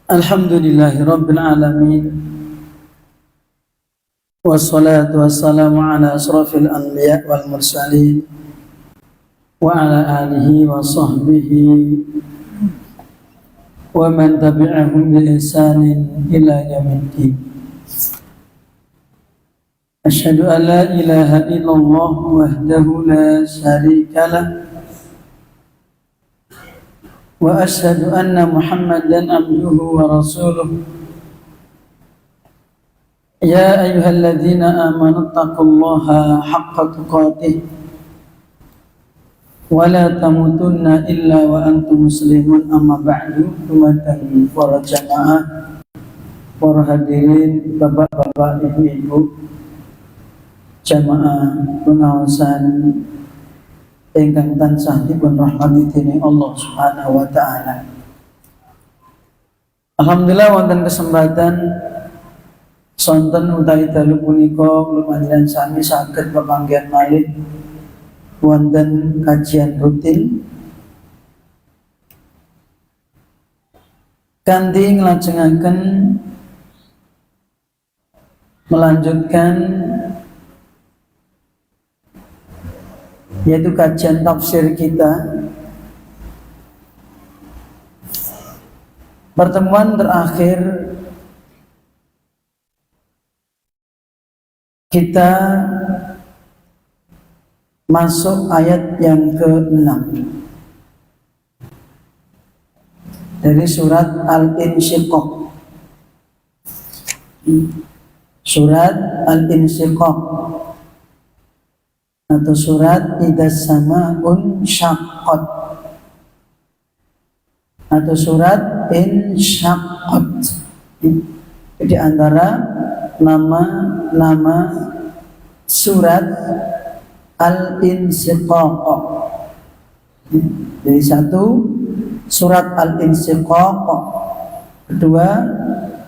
Alhamdulillahi Rabbil Alamin. Wassalatu wassalamu ala asrafil anbiya wal mursalin wa ala alihi wa sahbihi wa man tabi'ahum bi ihsanin ila yaumiddin. Asyhadu an la ilaha illallah wahdahu la syarika lah wa asyhadu anna Muhammadan abduhu wa rasuluh. Ya ayyuhalladzina amanu taqullaha haqqa tuqatih wa la tamutunna illa wa antum muslimun. Amma ba'du. Dumatan para jamaah, para hadirin, bapak-bapak, ibu-ibu, jamaah pengawasan ingkang tansah dipun rahmati dening Allah Subhanahu wa taala. Alhamdulillah wonten kesempatan sonten utawi dalu punika kula panjenengan sami saged pepanggihan malih wonten kajian rutin kanthi nglajengaken melanjutkan yaitu kajian tafsir kita. Pertemuan terakhir kita masuk ayat yang ke-6 dari surat Al-Insyiqaq. Surat Al-Insyiqaq atau surat Idzas Sama'un Syaqqat atau surat Insyaqqat. Di antara nama surat Al-Insyiqaq. Jadi satu surat Al-Insyiqaq, kedua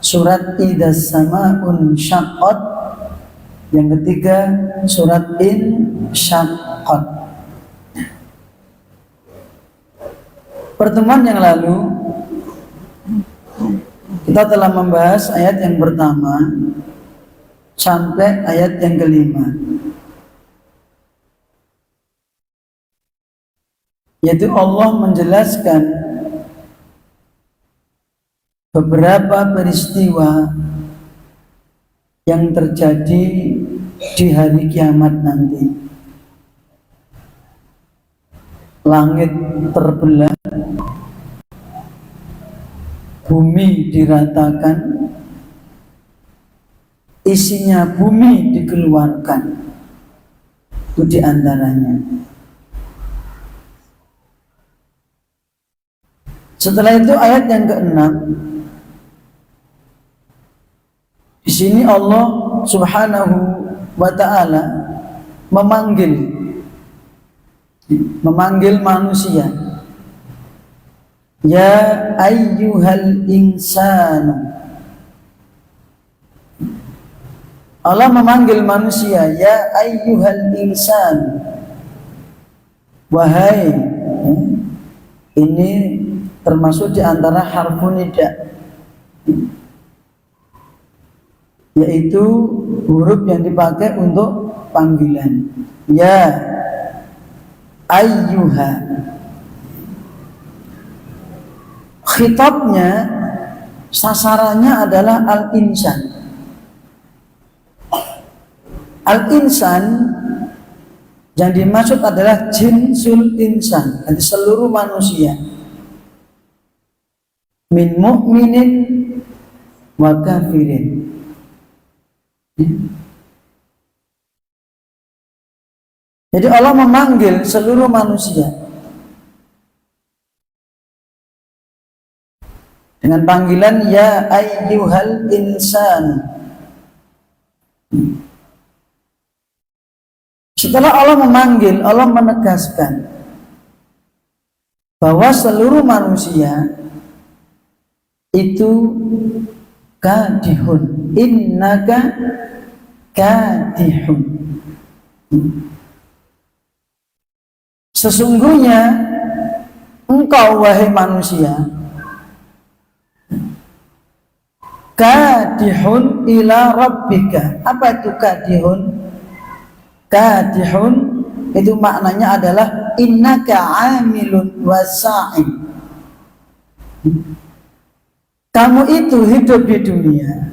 surat Idzas Sama'un Syaqqat, yang ketiga surat Insyaqqat. Pertemuan yang lalu kita telah membahas ayat yang pertama sampai ayat yang kelima, yaitu Allah menjelaskan beberapa peristiwa yang terjadi di hari kiamat nanti. Langit terbelah, bumi diratakan, isinya bumi dikeluarkan. Itu diantaranya. Setelah itu ayat yang ke-6, di sini Allah Subhanahu wa ta'ala memanggil manusia. Ya ayyuhal insan. Allah memanggil manusia, ya ayyuhal insan. Wahai. Ini termasuk di antara harfun nida, yaitu huruf yang dipakai untuk panggilan. Ya ayyuha. Khitabnya, sasarannya adalah al-insan. Al-insan yang dimaksud adalah jinsul insan, jadi seluruh manusia. Min mu'minin wa kafirin. Jadi Allah memanggil seluruh manusia dengan panggilan ya ayyuhal insan. Setelah Allah memanggil, Allah menegaskan bahwa seluruh manusia itu kadihun, innaka kadihun. Sesungguhnya engkau wahai manusia kadihun ila rabbika. Apa itu kadihun? Kadihun itu maknanya adalah innaka amilun wasa'in. Kamu itu hidup di dunia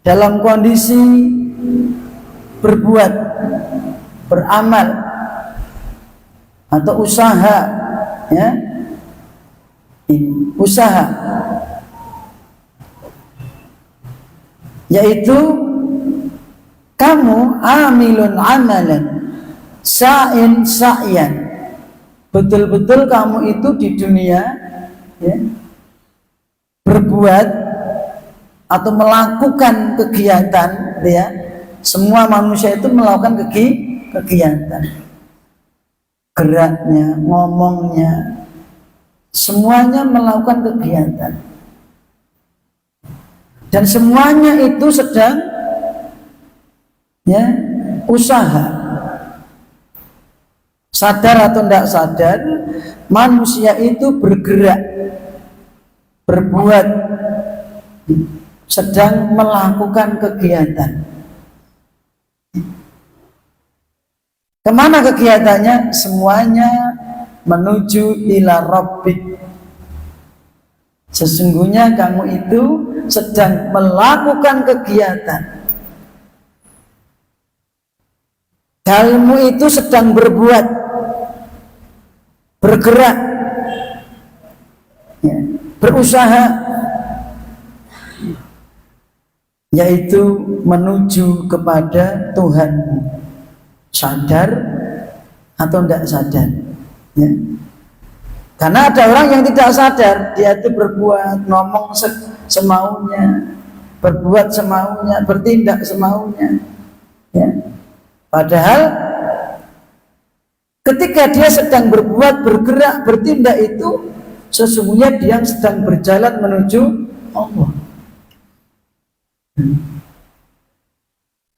dalam kondisi berbuat, beramal atau usaha, ya, usaha, yaitu kamu amilun amalan, sa'in sa'yan, betul-betul kamu itu di dunia, ya, berbuat atau melakukan kegiatan, ya. Semua manusia itu melakukan kegiatan, geraknya, ngomongnya, semuanya melakukan kegiatan, dan semuanya itu sedang, ya, usaha. Sadar atau tidak sadar, manusia itu bergerak, berbuat, sedang melakukan kegiatan. Kemana kegiatannya? Semuanya menuju ila rabbik. Sesungguhnya kamu itu sedang melakukan kegiatan. Kamu itu sedang berbuat, bergerak, ya, berusaha, yaitu menuju kepada Tuhanmu. Sadar atau tidak sadar, ya. Karena ada orang yang tidak sadar, dia itu berbuat, ngomong semaunya, berbuat semaunya, bertindak semaunya, ya. Padahal ketika dia sedang berbuat, bergerak, bertindak itu sesungguhnya dia sedang berjalan menuju Allah.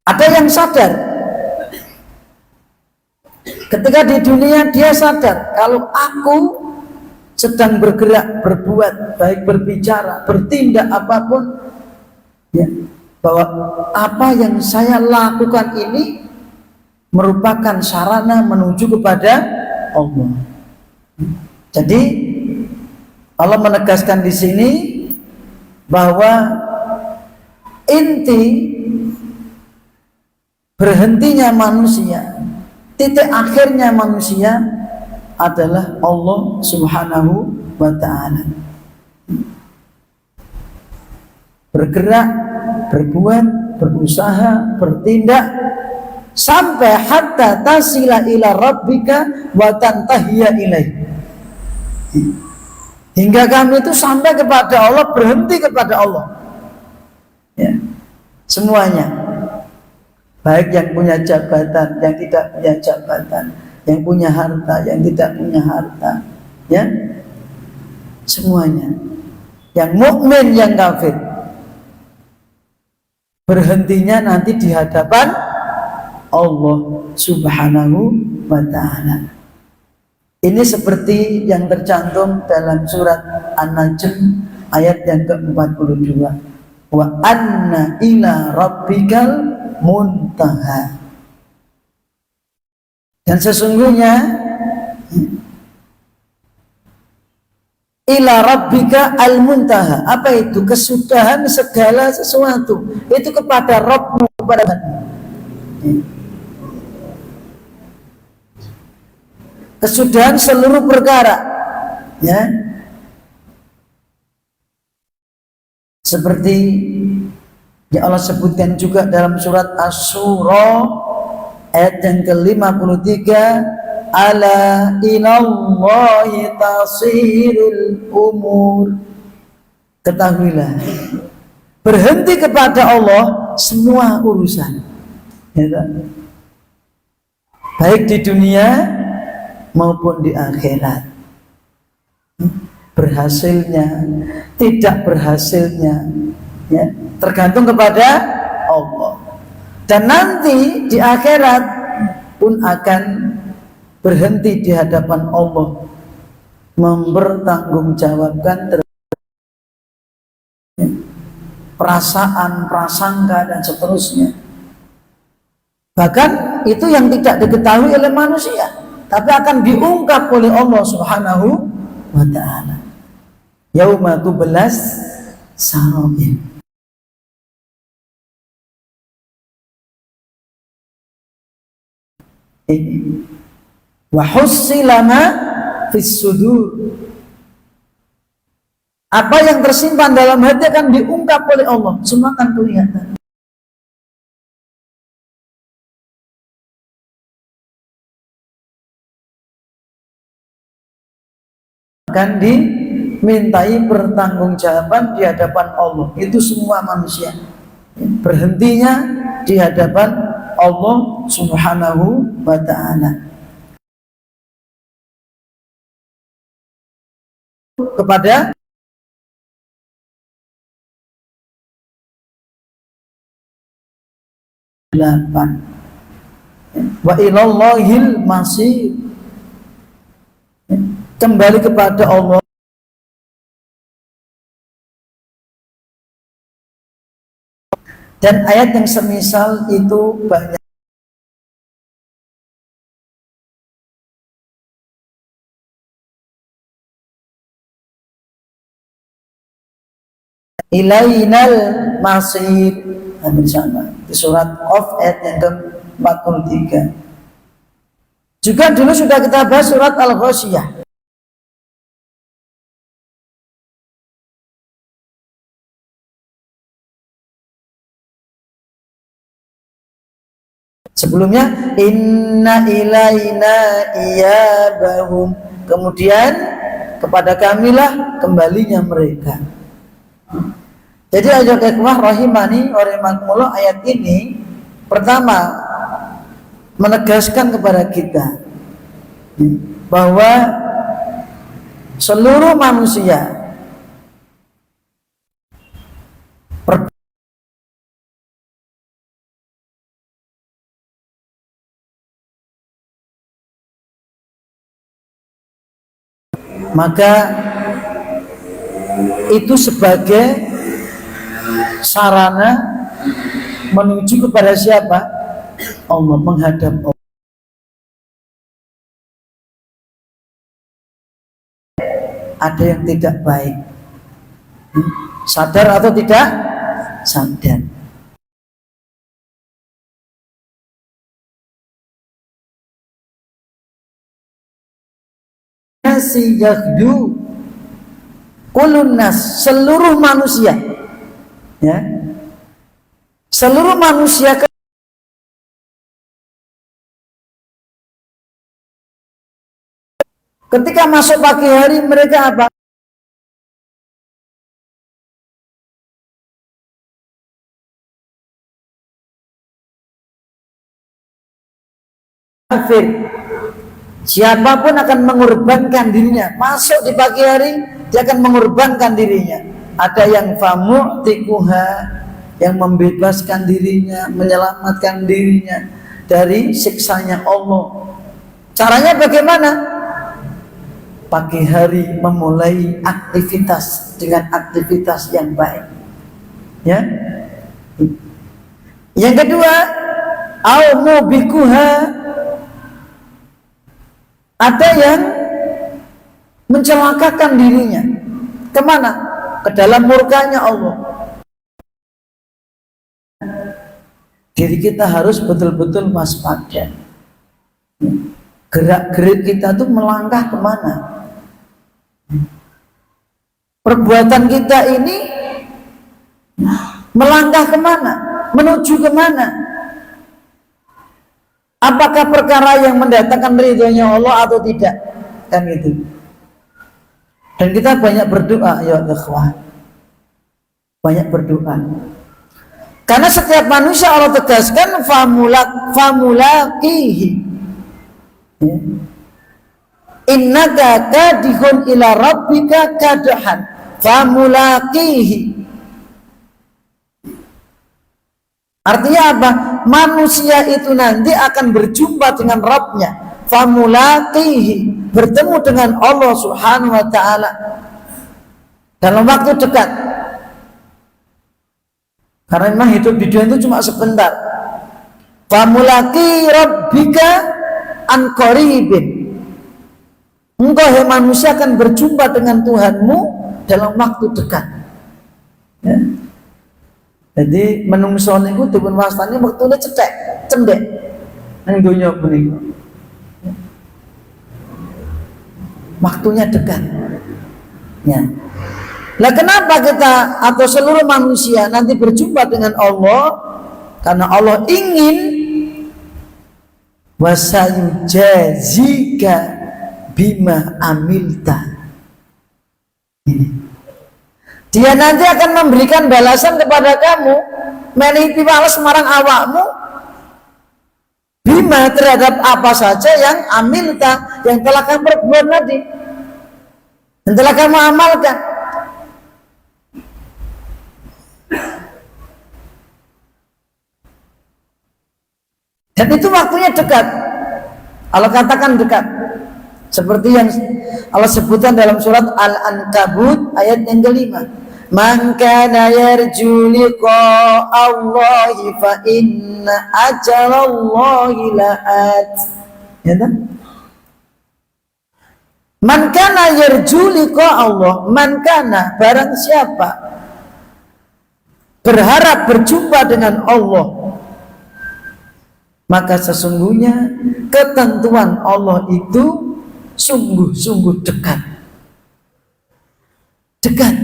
Ada yang sadar, ketika di dunia dia sadar kalau aku sedang bergerak, berbuat, baik berbicara, bertindak apapun, ya, bahwa apa yang saya lakukan ini merupakan sarana menuju kepada Allah. Jadi Allah menegaskan di sini bahwa inti berhentinya manusia, titik akhirnya manusia adalah Allah Subhanahu wa ta'ala. Bergerak, berbuat, berusaha, bertindak sampai hatta tasila ila rabbika wa tantahiya ilaih. Hingga kami itu sampai kepada Allah, berhenti kepada Allah. Ya. Semuanya. Baik yang punya jabatan, yang tidak punya jabatan, yang punya harta, yang tidak punya harta, ya, semuanya. Yang mukmin, yang kafir, berhentinya nanti di hadapan Allah Subhanahu wa ta'ala. Ini seperti yang tercantum dalam surat An-Najm ayat yang ke-42. Wa anna ila rabbikal muntaha. Dan sesungguhnya ila rabbika al-muntaha. Apa itu? Kesudahan segala sesuatu. Itu kepada Rabbmu, kepada kesudahan seluruh perkara, ya. Seperti yang Allah sebutkan juga dalam surat Asy-Syura ayat yang ke-53, ala inallahi tasirul umur. Ketahuilah, berhenti kepada Allah semua urusan, ya, baik di dunia maupun di akhirat. Berhasilnya, tidak berhasilnya, ya, tergantung kepada Allah. Dan nanti di akhirat pun akan berhenti di hadapan Allah, mempertanggungjawabkan perasaan, prasangka dan seterusnya. Bahkan itu yang tidak diketahui oleh manusia, tapi akan diungkap oleh Allah Subhanahu wa ta'ala. Yauma tublas sarair. Wa hussila ma fis sudur. Apa yang tersimpan dalam hati akan diungkap oleh Allah, semua akan kelihatan. Akan dimintai pertanggungjawaban di hadapan Allah. Itu semua manusia. Berhentinya di hadapan Allah Subhanahu wa ta'ala. Kepada wa ilallahil masir. Kembali kepada Allah. Dan ayat yang semisal itu banyak. Ilainal masir, hampir sama di surat Qaf ayat yang ke-43. Juga dulu sudah kita bahas surat Al-Ghasyiyah. Sebelumnya inna ilaina iyabahum, kemudian kepada kamilah kembalinya mereka. Jadi ayat ikhwah rahimani wa rahimakumullah, ayat ini pertama menegaskan kepada kita bahwa seluruh manusia maka itu sebagai sarana menuju kepada siapa? Allah, menghadap Allah. Ada yang tidak baik, sadar atau tidak sadar. Nasi yaghdu kulun nas, seluruh manusia, ya, seluruh manusia ketika masuk pagi hari mereka apa? Kafir. Siapapun akan mengorbankan dirinya. Masuk di pagi hari, dia akan mengorbankan dirinya. Ada yang famu'tikuha, yang membebaskan dirinya, menyelamatkan dirinya dari siksanya Allah. Caranya bagaimana? Pagi hari memulai aktivitas dengan aktivitas yang baik. Ya. Yang kedua, au mubikuha, ada yang mencelakakan dirinya. Kemana? Ke dalam murkanya Allah. Diri kita harus betul-betul waspada. Gerak-gerik kita tuh melangkah kemana? Perbuatan kita ini melangkah kemana? Menuju kemana? Apakah perkara yang mendatangkan ridhonya Allah atau tidak? Kan itu. Dan kita banyak berdoa, ya ikhwah. Banyak berdoa. Karena setiap manusia Allah tegaskan famulaqihi. Ya. Innaka kadihun ila rabbika kadhan famulaqihi. Artinya apa? Manusia itu nanti akan berjumpa dengan Rabbnya, famulaqihi, bertemu dengan Allah Subhanahu wa ta'ala dalam waktu dekat. Karena memang hidup di dunia itu cuma sebentar. Famulaki rabbika an qaribin. Engkau hai manusia akan berjumpa dengan Tuhanmu dalam waktu dekat. Ya. Jadi menungso niku dipun wastani wektune cethek, cendhek nang donya punika. Waktunya dekat. Ya. Lah kenapa kita atau seluruh manusia nanti berjumpa dengan Allah? Karena Allah ingin wasayujazika bima amilta. Ini. Dia nanti akan memberikan balasan kepada kamu menipi balas marang awakmu bima terhadap apa saja yang amilta, yang telah kamu perbuat tadi, yang telah kamu amalkan. Dan itu waktunya dekat. Allah katakan dekat. Seperti yang Allah sebutkan dalam surat Al-Ankabut ayat yang kelima. Man kana yarju liqa'allahi fa inna ajalallahi la'at. Ya tak? Man kana yarju liqa'allah. Man kana, barang siapa berharap berjumpa dengan Allah, maka sesungguhnya ketentuan Allah itu sungguh-sungguh dekat. Dekat.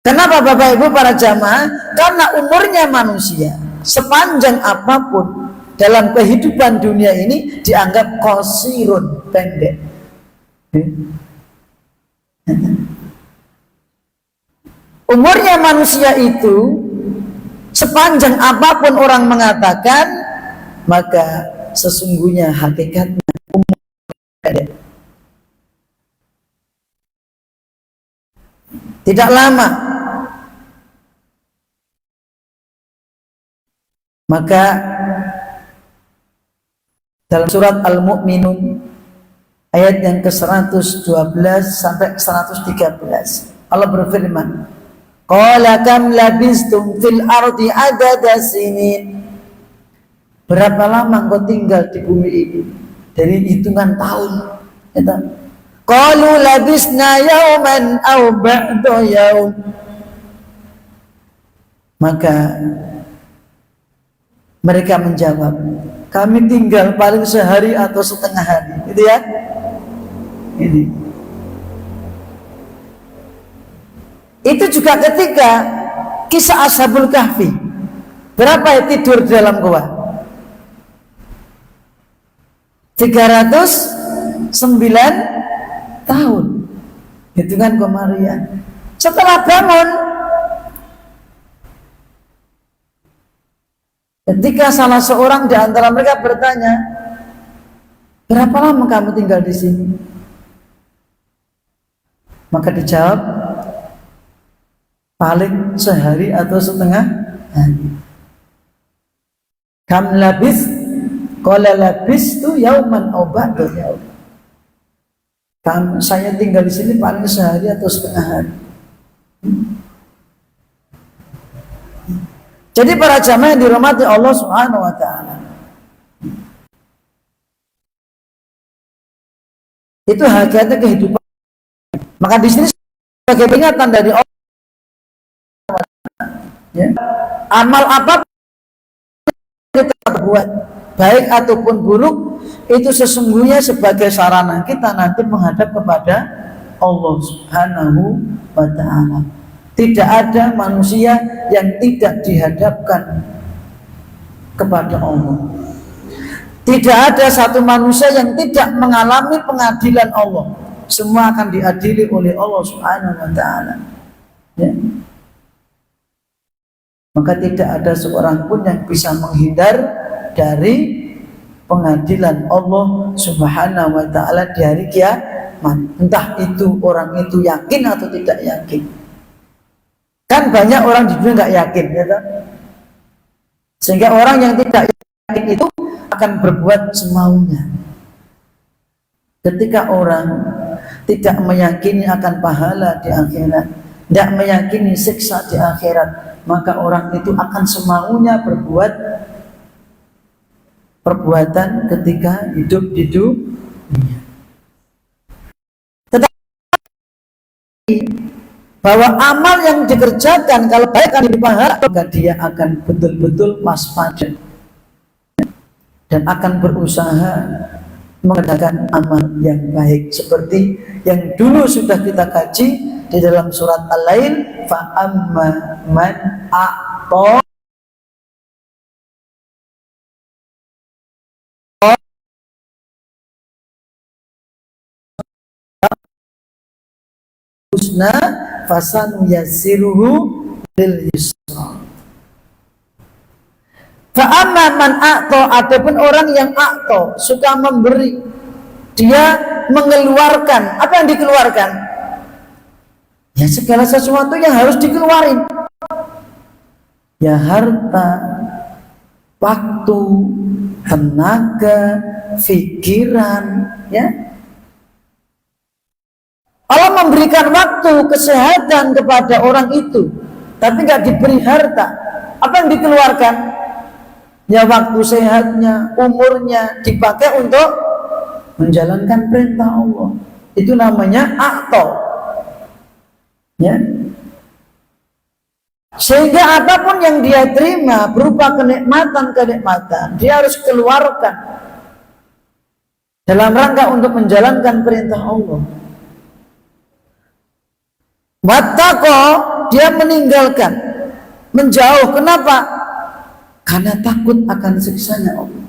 Kenapa Bapak Ibu para jamaah? Karena umurnya manusia sepanjang apapun dalam kehidupan dunia ini dianggap qasirun, pendek. Umurnya manusia itu sepanjang apapun orang mengatakan, maka sesungguhnya hakikatnya umur pendek. Tidak lama. Maka dalam surat Al-Mu'minun ayat yang ke-112 sampai 113 Allah berfirman, qala kam labistum fil ardi adada sinin. Berapa lama engkau tinggal di bumi ini? Dari hitungan tahun. Qalu labisna yauman aw ba'da yaum. Maka mereka menjawab, kami tinggal paling sehari atau setengah hari. Gitu ya. Ini. Itu juga ketika kisah Ashabul Kahfi. Berapa ya tidur di dalam gua? 309 tahun. Hitungan Komarian. Setelah bangun, ketika salah seorang di antara mereka bertanya, berapa lama kamu tinggal di sini? Maka dijawab, paling sehari atau setengah hari. Kam labis, qala labis tu yauman aw ba'da yaum. Saya tinggal di sini paling sehari atau setengah hari. Jadi para jamaah yang dirahmati Allah Subhanahu wa taala, itu hakikatnya kehidupan. Maka di sini sebagai peringatan dari Allah, ya, amal apa kita buat, baik ataupun buruk, itu sesungguhnya sebagai sarana kita nanti menghadap kepada Allah Subhanahu wa ta'ala. Tidak ada manusia yang tidak dihadapkan kepada Allah. Tidak ada satu manusia yang tidak mengalami pengadilan Allah. Semua akan diadili oleh Allah Subhanahu wa ta'ala. Ya. Maka tidak ada seorang pun yang bisa menghindar dari pengadilan Allah Subhanahu wa ta'ala di hari kiamat. Entah itu orang itu yakin atau tidak yakin. Kan banyak orang di dunia nggak yakin, ya kan? Sehingga orang yang tidak yakin itu akan berbuat semaunya. Ketika orang tidak meyakini akan pahala di akhirat, tidak meyakini siksa di akhirat, maka orang itu akan semaunya berbuat perbuatan ketika hidup di dunia. Tetapi bahwa amal yang dikerjakan kalau baik akan dipahala, maka dia akan betul-betul waspada dan akan berusaha mengerjakan amal yang baik seperti yang dulu sudah kita kaji di dalam surat Al-Lail, fa amma man a'ta husna fasanu yassiruhu lil yusra. Fa amma man a'ta, ataupun orang yang a'ta, suka memberi, dia mengeluarkan. Apa yang dikeluarkan? Ya segala sesuatu yang harus dikeluarin. Ya harta, waktu, tenaga, pikiran, ya. Allah memberikan waktu, kesehatan kepada orang itu, tapi nggak diberi harta. Apa yang dikeluarkan? Ya waktu sehatnya, umurnya dipakai untuk menjalankan perintah Allah. Itu namanya a'ta. Ya. Sehingga apapun yang dia terima berupa kenikmatan, dia harus keluarkan dalam rangka untuk menjalankan perintah Allah. Wattaqo, dia meninggalkan, menjauh. Kenapa? Karena takut akan siksanya Allah.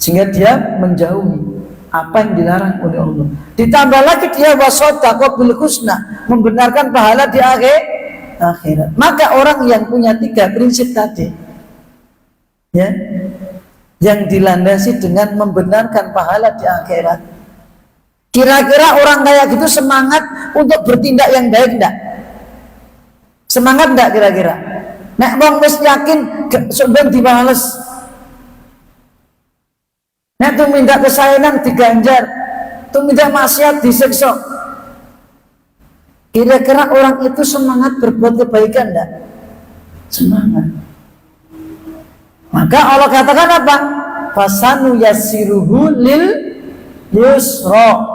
Sehingga dia menjauhi apa yang dilarang oleh Allah. Ditambah lagi dia wasodaqa bil husna, membenarkan pahala di akhirat. Maka orang yang punya 3 prinsip tadi, ya, yang dilandasi dengan membenarkan pahala di akhirat, kira-kira orang kayak gitu semangat untuk bertindak yang baik enggak? Semangat enggak kira-kira? Nek wong wis yakin sampeyan dibales. Nek tuh minta kesayangan diganjar, tuh minta maksiat disiksa. Kira-kira orang itu semangat berbuat kebaikan enggak? Semangat. Maka Allah katakan apa? Fasanu yassiruhu lil yusra.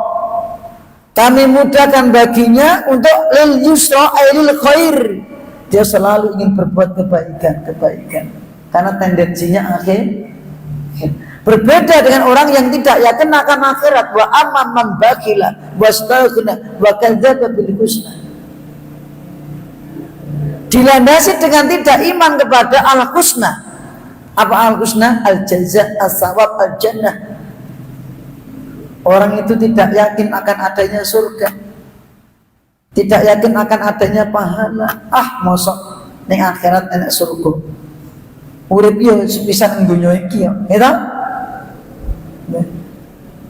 Kami mudahkan baginya untuk lil yusra ay lil khair. Dia selalu ingin berbuat kebaikan karena tendensinya akhir. Berbeda dengan orang yang tidak yakin akan akhirat. Wa amma man bakhila wastaghna wa kadzdzaba bil husna. Dilandasi dengan tidak iman kepada al-husna. Apa al-husna? Al-jaza, as-sawab, al-jannah. Orang itu tidak yakin akan adanya surga, tidak yakin akan adanya pahala. Mosok ning akhirat enak surga. Urip yo sepisan donya iki yo, ya ta?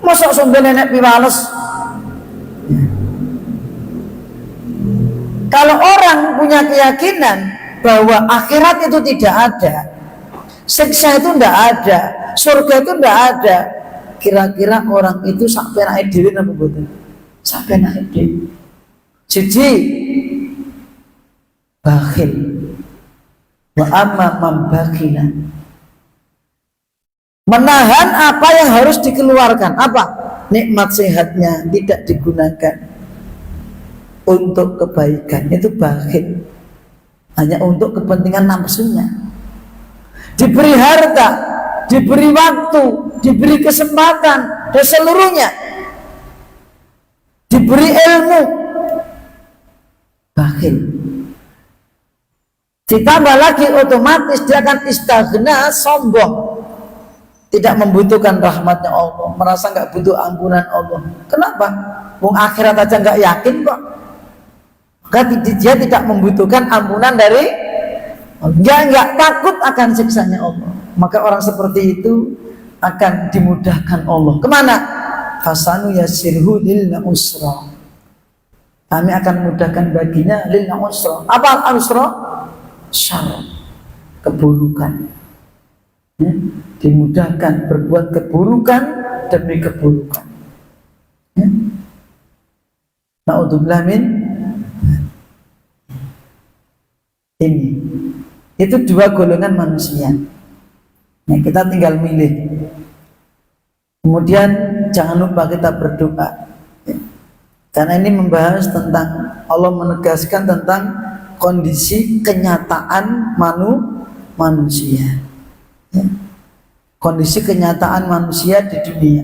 Mosok sampeyan enak piwales. Kalau orang punya keyakinan bahwa akhirat itu tidak ada, siksa itu tidak ada, surga itu tidak ada, kira-kira orang itu sampai naik diri apa betul? Sampai naik diri. Siji bakhil. Wa amma man bakhila, menahan apa yang harus dikeluarkan. Apa? Nikmat sehatnya tidak digunakan untuk kebaikan, itu bakhil. Hanya untuk kepentingan nafsunya. Diberi harta, diberi waktu, diberi kesempatan, dan seluruhnya, diberi ilmu, bakhil. Ditambah lagi otomatis dia akan istaghna, sombong, tidak membutuhkan rahmatnya Allah, merasa nggak butuh ampunan Allah. Kenapa? Wong akhirat aja nggak yakin kok. Maka dia tidak membutuhkan ampunan dari Allah. Dia nggak takut akan siksanya Allah. Maka orang seperti itu akan dimudahkan Allah. Kemana? Fasanu yassirhu lil usra. Kami akan mudahkan baginya lil usra. Apa al-usra? Syarr, keburukan. Dimudahkan berbuat keburukan demi keburukan. Naudzubillah min ini. Itu dua golongan manusia. Nah, kita tinggal milih. Kemudian jangan lupa kita berdoa. Karena ini membahas tentang, Allah menegaskan tentang kondisi kenyataan manusia. Kondisi kenyataan manusia di dunia.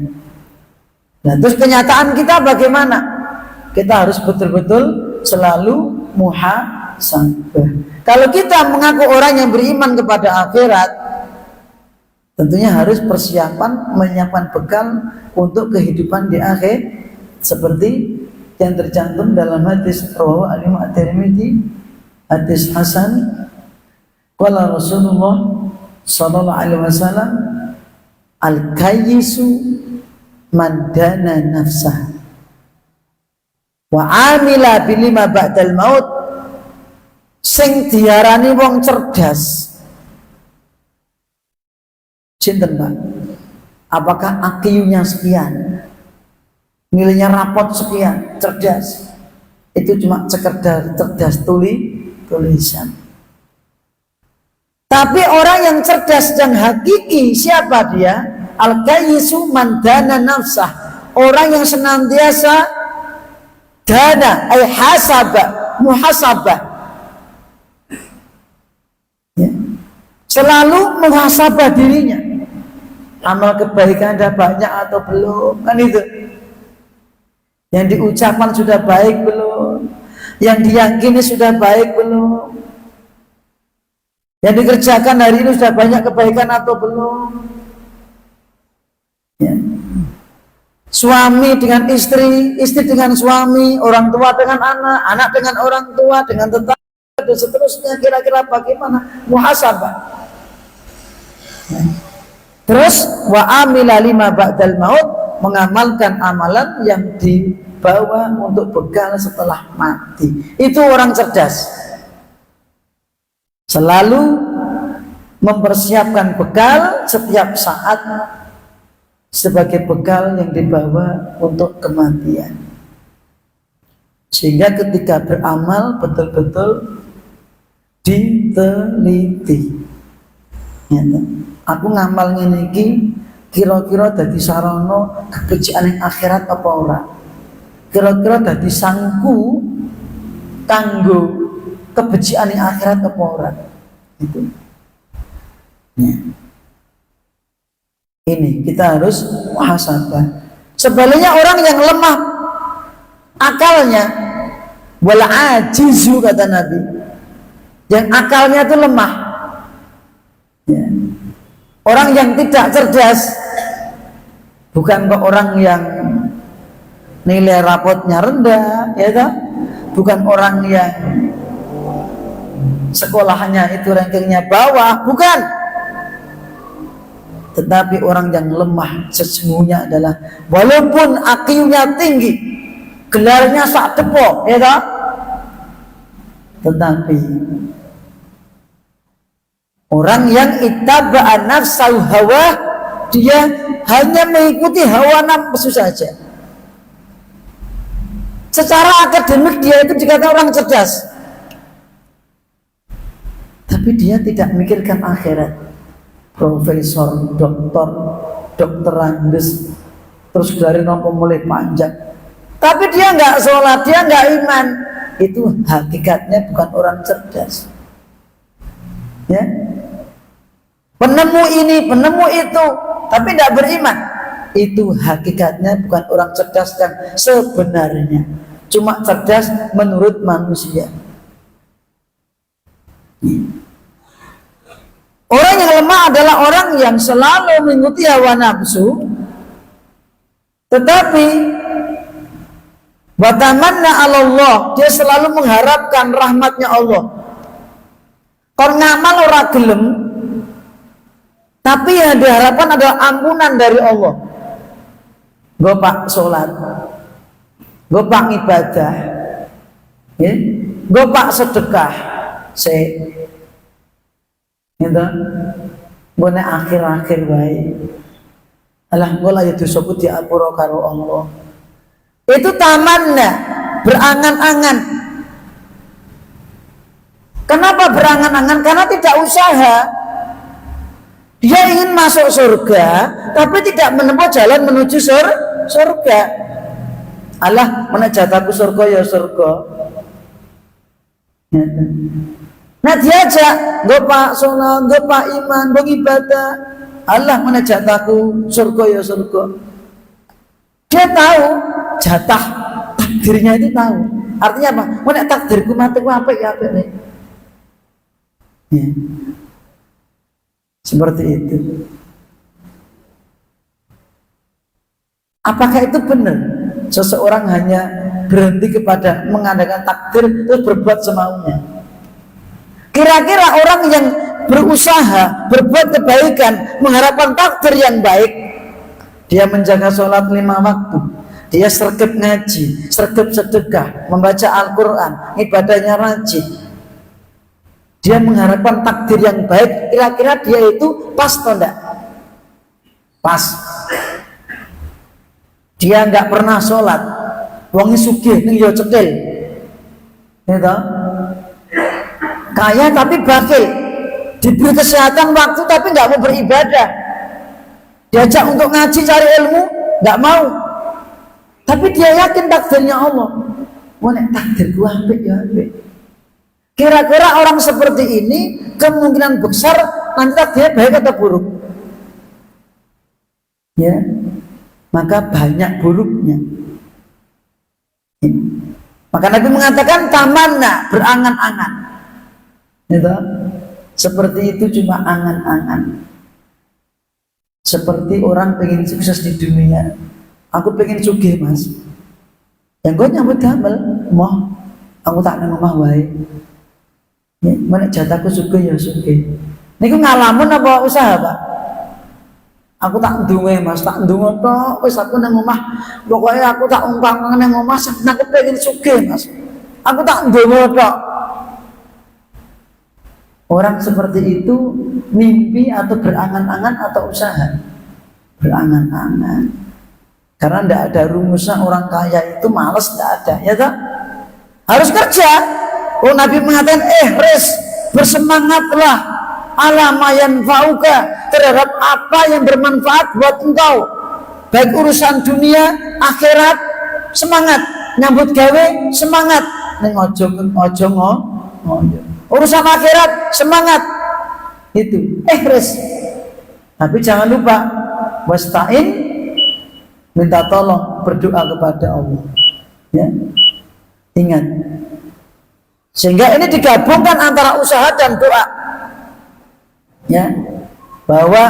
Nah, terus kenyataan kita bagaimana? Kita harus betul-betul selalu muhasabah. Kalau kita mengaku orang yang beriman kepada akhirat, tentunya harus persiapan menyiapkan bekal untuk kehidupan di akhir, seperti yang tercantum dalam hadis rawahu al-Imam At-Tirmidzi, hadis hasan, qala Rasulullah sallallahu alaihi wasallam, al-kayyisu man dana nafsah wa amila bilima ba'dal maut. Sing diarani wong cerdas, sinten Pak? Apakah IQ-nya sekian, nilainya rapot sekian, cerdas? Itu cuma sekedar cerdas tulisan. Tapi orang yang cerdas dan hakiki, siapa dia? Al-kayyisu man dana nafsah, orang yang senantiasa dana, hasabah, muhasabah, ya. Selalu muhasabah dirinya. Amal kebaikan ada banyak atau belum? Kan itu. Yang diucapkan sudah baik belum? Yang diyakini sudah baik belum? Yang dikerjakan hari ini sudah banyak kebaikan atau belum? Ya. Suami dengan istri, istri dengan suami, orang tua dengan anak, anak dengan orang tua, dengan tetangga, dan seterusnya. Kira-kira bagaimana? Muhasabah. Ya. Terus wa amila lima ba'dal maut, mengamalkan amalan yang dibawa untuk bekal setelah mati. Itu orang cerdas. Selalu mempersiapkan bekal setiap saat sebagai bekal yang dibawa untuk kematian, sehingga ketika beramal betul-betul diteliti. Ya, aku ngamal ngene iki kira-kira dadi sarana kebejikan yang akhirat apa ora? Kira-kira dadi sangku kanggo kebejikan yang akhirat apa ora? Itu. Ya. Ini kita harus muhasabah. Sebaliknya orang yang lemah akalnya, wala ajizu kata Nabi, yang akalnya itu lemah, ya. Orang yang tidak cerdas, bukan kok orang yang nilai rapotnya rendah, ya toh? Bukan orang yang sekolahnya itu rankingnya bawah, bukan. Tetapi orang yang lemah sesungguhnya adalah walaupun IQ-nya tinggi, gelarnya sak depo, ya toh? Tetapi orang yang ittaba'a nafsahu hawa, dia hanya mengikuti hawa nafsu saja. Secara akademik dia itu dikatakan orang cerdas, tapi dia tidak memikirkan akhirat. Profesor, dokter andes, terus dari nomor mulai panjang, tapi dia nggak sholat, dia nggak iman. Itu hakikatnya bukan orang cerdas, ya. Penemu ini, penemu itu, tapi tidak beriman. Itu hakikatnya bukan orang cerdas yang sebenarnya, cuma cerdas menurut manusia. Orang yang lemah adalah orang yang selalu mengikuti hawa nafsu, tetapi watamanna Allah, dia selalu mengharapkan rahmatnya Allah. Kon ngamal ora gelem, tapi yang diharapkan adalah ampunan dari Allah. Gopak sholat, gopak ibadah, ya? Gopak sedekah, gitu, gue akhir-akhir baik. Alah gue lah itu sebut diapura karo Allah. Itu tamannya, berangan-angan. Kenapa berangan-angan? Karena tidak usaha. Dia ingin masuk surga, tapi tidak menempuh jalan menuju surga. Allah menajataku surga ya surga. Nah diajak, gue pak sholat, gue pak iman, gue ibadah. Allah menajataku surga ya surga. Dia tahu jatah takdirnya itu tahu. Artinya apa? Mana takdirku mati ku apa ya apa nih? Ya. Seperti itu. Apakah itu benar? Seseorang hanya berhenti kepada mengadakan takdir terus berbuat semaunya. Kira-kira orang yang berusaha berbuat kebaikan mengharapkan takdir yang baik, dia menjaga sholat 5 waktu, dia sergap ngaji, sergap sedekah, membaca Al-Quran, ibadahnya rajin, dia mengharapkan takdir yang baik, kira-kira dia itu pas atau enggak? Pas. Dia nggak pernah sholat, wongi sugih ning yo cetil, gitu. Kaya tapi bakil, diberi kesehatan waktu tapi nggak mau beribadah, diajak untuk ngaji cari ilmu nggak mau, tapi dia yakin takdirnya Allah. Mau nek takdir gua apik ya apik. Kira-kira orang seperti ini kemungkinan besar nanti takdirnya baik atau buruk? Ya, maka banyak buruknya. Maka Nabi mengatakan tamanna, berangan-angan. Gitu? Seperti itu cuma angan-angan. Seperti orang pengen sukses di dunia. Aku pengen sugih mas. Yang gue nyambut gamel, moh, aku tak nang omah wae. Ya, mana jatahku sugih ya sugih. Niku ngalamun apa usaha pak? Aku tak ndunge mas, tak ndungo tok, wis aku nang omah. Pokoknya aku tak umpang nang omah, aku pengen sugih mas. Aku tak ndungo tok. Orang seperti itu mimpi atau berangan-angan atau usaha? Berangan-angan. Karena tidak ada rumusnya orang kaya itu malas, tidak ada, ya tak? Harus kerja. Oh Nabi mengatakan, bersemangatlah ala ma yanfa'uka, terhadap apa yang bermanfaat buat engkau, baik urusan dunia, akhirat, semangat, nyambut gawe, semangat, neng ojo urusan akhirat, semangat, itu, tapi jangan lupa, wasta'in, minta tolong, berdoa kepada Allah, ya, ingat, sehingga ini digabungkan antara usaha dan doa, ya, bahwa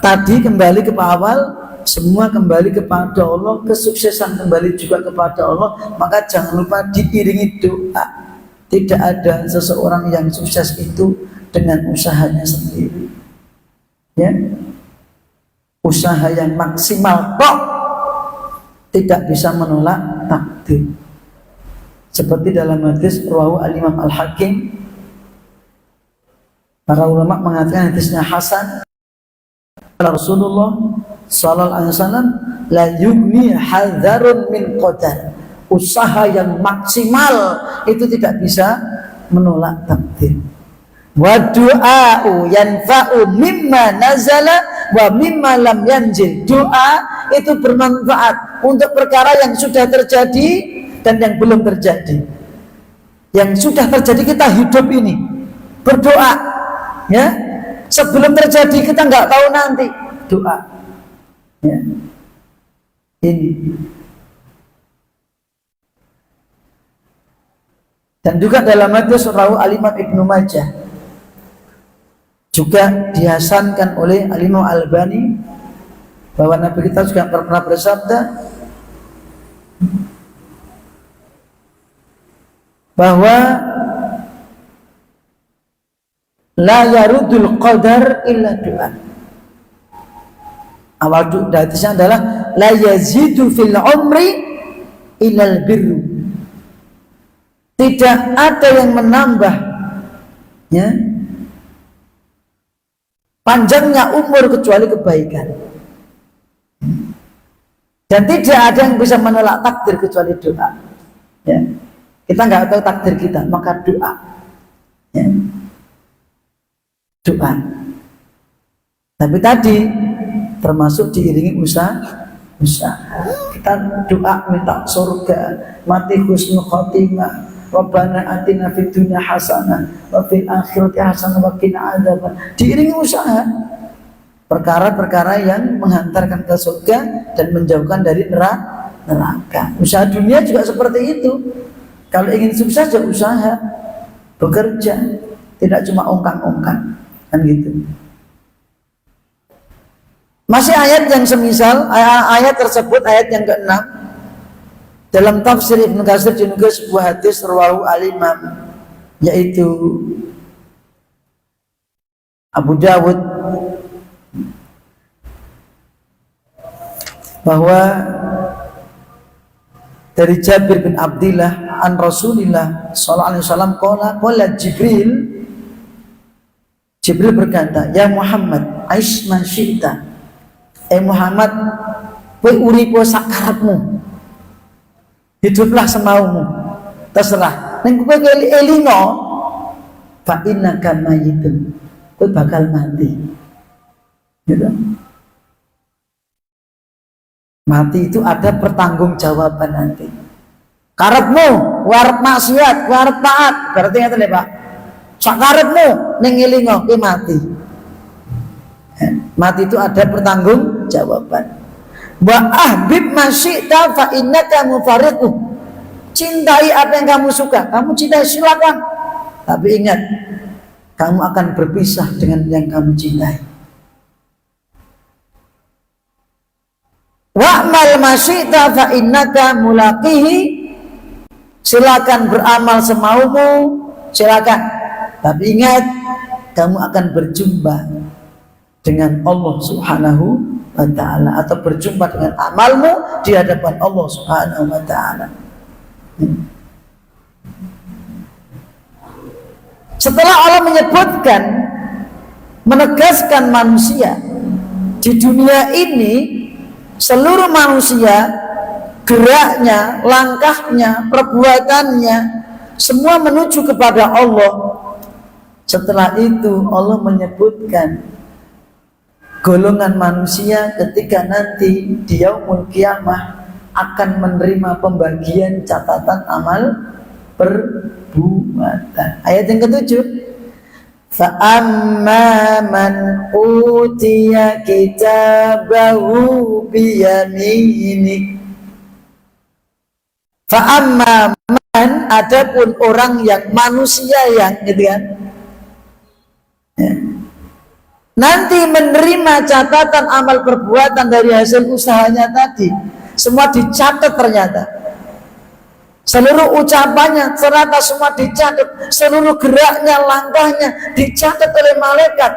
tadi kembali ke awal, semua kembali kepada Allah, kesuksesan kembali juga kepada Allah, maka jangan lupa diiringi doa. Tidak ada seseorang yang sukses itu dengan usahanya sendiri, ya, usaha yang maksimal kok tidak bisa menolak takdir. Seperti dalam hadis rawahu al-Imam Al-Hakim, para ulama mengatakan hadisnya hasan. Rasulullah sallallahu alaihi wasallam la yugni hadzarun min qadar. Usaha yang maksimal itu tidak bisa menolak takdir. Wa du'a'u yanfa'u mimma nazala wa mimma lam yanzil. Doa itu bermanfaat untuk perkara yang sudah terjadi dan yang belum terjadi. Yang sudah terjadi kita hidup ini berdoa, ya. Sebelum terjadi kita nggak tahu nanti, doa, ya. Ini. Dan juga dalam hadis rawahu al-Imam Ibnu Majah, juga dihasankan oleh Al-Imam Al-Albani, bahwa Nabi kita juga pernah bersabda bahwa la yarudul qadar illa doa. Awal hadisnya adalah la yazidu fil umri illal birru. Tidak ada yang menambah, ya, panjangnya umur kecuali kebaikan, dan tidak ada yang bisa menolak takdir kecuali doa. Ya. Kita nggak tahu takdir kita, maka doa. Ya. Doa. Tapi tadi termasuk diiringi usaha. Kita doa minta surga, mati husnul khotimah. Rabbana atina fid dunya hasanah wa fil akhirati hasanah wa qina adzaban. Diiringi usaha. Perkara-perkara yang menghantarkan ke surga dan menjauhkan dari neraka. Usaha dunia juga seperti itu. Kalau ingin sukses ya usaha, bekerja, tidak cuma ongkang-ongkang, kan gitu. Masih ayat yang semisal, ayat tersebut, ayat yang ke-6 dalam tafsir Ibnu Katsir juga sebuah hadis rawahu al-Imam, yaitu Abu Dawud, bahwa dari Jabir bin Abdillah an Rasulillah sallallahu alaihi wasallam qala Jibril berkata, ya Muhammad aish man syi'ta, Muhammad kowe uripo sakarepmu, hiduplah semaumu, terserah. Ning kowe elingo fa innaka mayyitun, kowe bakal mati. Gitu. Mati itu ada pertanggungjawaban nanti. Karepmu warep maksiat, warep taat, berarti ngeten lho Pak. Sak karepmu ning elingo kowe mati. Mati itu ada pertanggungjawaban. Wa ahbib masyita fa innaka mufariquh. Cintai apa yang kamu suka, kamu cintai silakan. Tapi ingat, kamu akan berpisah dengan yang kamu cintai. Wa'mal masyita fa innaka mulaqihi. Silakan beramal semaumu, silakan. Tapi ingat, kamu akan berjumpa dengan Allah Subhanahu wa ta'ala, atau berjumpa dengan amalmu di hadapan Allah Subhanahu wa ta'ala. Setelah Allah menyebutkan, menegaskan manusia di dunia ini, seluruh manusia, geraknya, langkahnya, perbuatannya semua menuju kepada Allah. Setelah itu Allah menyebutkan golongan manusia ketika nanti di yaumul qiyamah akan menerima pembagian catatan amal perbuatan. Ayat yang ke-7, fa amma man utiya kitabahu biyamini. Fa amma man, adapun orang yang manusia yang gitu kan, ya, nanti menerima catatan amal perbuatan dari hasil usahanya tadi, semua dicatat ternyata. Seluruh ucapannya ternyata semua dicatat, seluruh geraknya, langkahnya dicatat oleh malaikat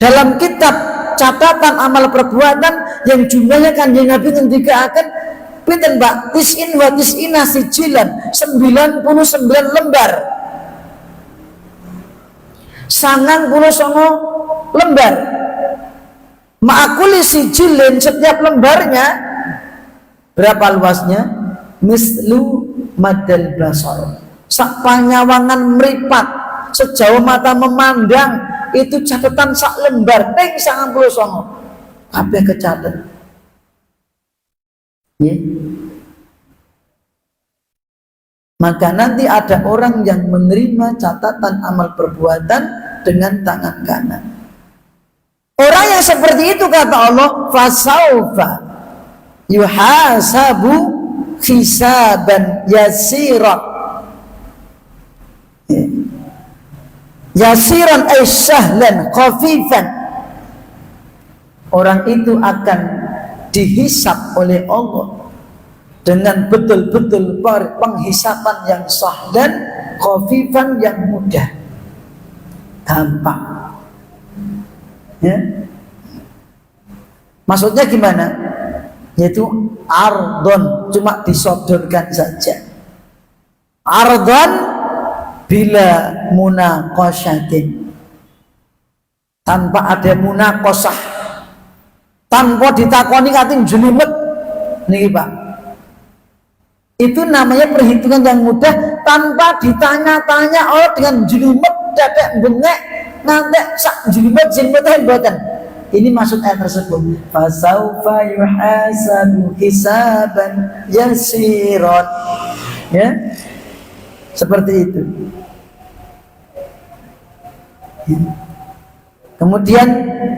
dalam kitab catatan amal perbuatan yang jumlahnya kan yang Nabi ngendikaken pinten Pak, tis'in wa tis'ina sijilan, 99 lembar. 99 lembar. Ma'akuli sijilin, setiap lembarnya berapa luasnya? Mislu madal basar, sak panyawangan meripat, sejauh mata memandang, itu catatan sak lembar ping 99 kabeh kecatet. Ya. Maka nanti ada orang yang menerima catatan amal perbuatan dengan tangan kanan. Orang yang seperti itu kata Allah, fasaufa yuhasabu hisaban yasira. Yasiran ay sahlan khafifan. Orang itu akan dihisab oleh Allah dengan betul-betul penghisapan yang sahlan khafifan, yang mudah, gampang. Ya. Maksudnya gimana? Yaitu ardon, cuma disodorkan saja. Ardon bila munaqasyatin, tanpa ada munaqasah, tanpa ditakoni kating jelimet niki Pak. Itu namanya perhitungan yang mudah tanpa ditanya-tanya oleh dengan jelimet dadek bengek ngantek sak jelimet buatan. Ini maksud ayat tersebut. Fasaufa yuhasabu hisaban yasiran. Ya. Seperti itu. Ya. Kemudian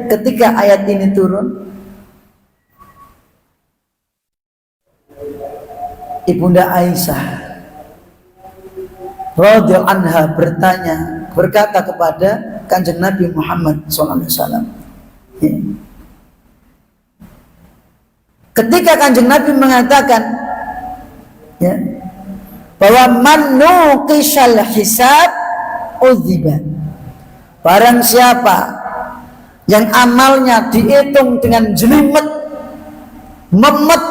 ketika ayat ini turun, Ibunda Aisyah radhiyallahu anha berkata kepada Kanjeng Nabi Muhammad SAW. Ya. Ketika Kanjeng Nabi mengatakan, ya, bahwa man nuqishal hisab udziba. Barang siapa yang amalnya dihitung dengan jelimet, memet,